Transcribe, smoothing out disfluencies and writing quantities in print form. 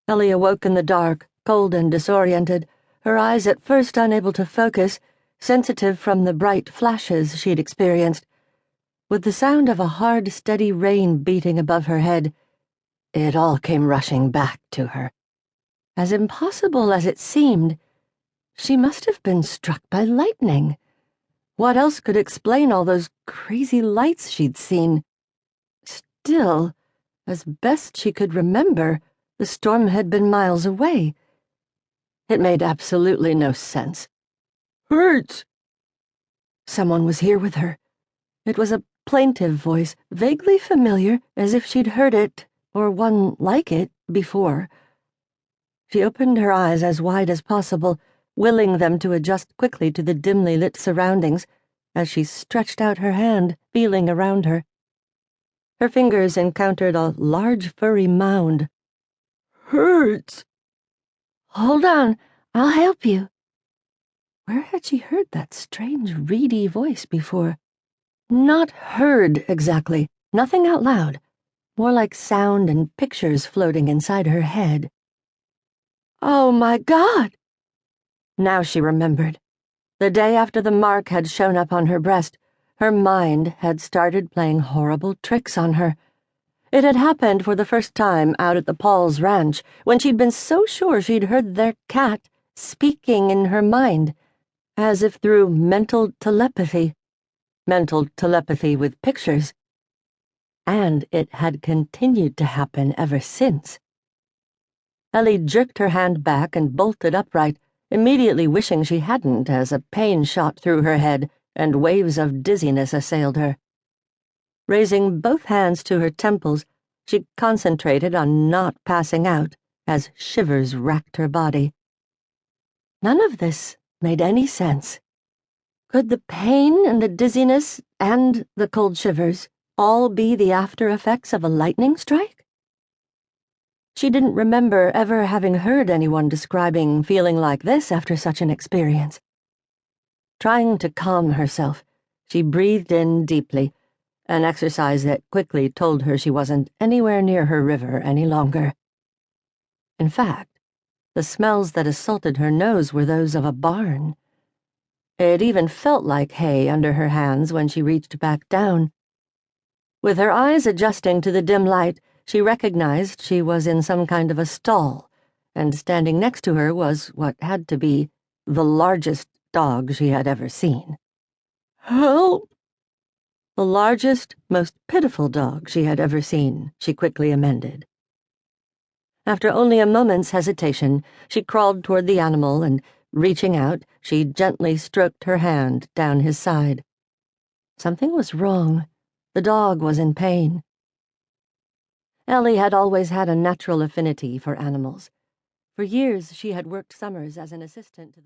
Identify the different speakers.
Speaker 1: Ellie awoke in the dark, cold and disoriented, her eyes at first unable to focus, sensitive from the bright flashes she'd experienced. With the sound of a hard, steady rain beating above her head, it all came rushing back to her. As impossible as it seemed, she must have been struck by lightning. What else could explain all those crazy lights she'd seen? Still, as best she could remember, the storm had been miles away. It made absolutely no sense. "Hurts!" Someone was here with her. It was a plaintive voice, vaguely familiar, as if she'd heard it, or one like it, before. She opened her eyes as wide as possible, willing them to adjust quickly to the dimly lit surroundings, as she stretched out her hand, feeling around her. Her fingers encountered a large furry mound. "Hurts!" "Hold on, I'll help you." Where had she heard that strange, reedy voice before? Not heard, exactly. Nothing out loud. More like sound and pictures floating inside her head. Oh my God! Now she remembered. The day after the mark had shown up on her breast, her mind had started playing horrible tricks on her. It had happened for the first time out at the Paul's ranch, when she'd been so sure she'd heard their cat speaking in her mind, as if through mental telepathy with pictures. And it had continued to happen ever since. Ellie jerked her hand back and bolted upright, immediately wishing she hadn't as a pain shot through her head and waves of dizziness assailed her. Raising both hands to her temples, she concentrated on not passing out as shivers racked her body. None of this made any sense. Could the pain and the dizziness and the cold shivers all be the after effects of a lightning strike? She didn't remember ever having heard anyone describing feeling like this after such an experience. Trying to calm herself, she breathed in deeply, an exercise that quickly told her she wasn't anywhere near her river any longer. In fact, the smells that assaulted her nose were those of a barn. It even felt like hay under her hands when she reached back down. With her eyes adjusting to the dim light, she recognized she was in some kind of a stall, and standing next to her was what had to be the largest dog she had ever seen. "Help!" The largest, most pitiful dog she had ever seen, she quickly amended. After only a moment's hesitation, she crawled toward the animal and, reaching out, she gently stroked her hand down his side. Something was wrong. The dog was in pain. Ellie had always had a natural affinity for animals. For years she had worked summers as an assistant to the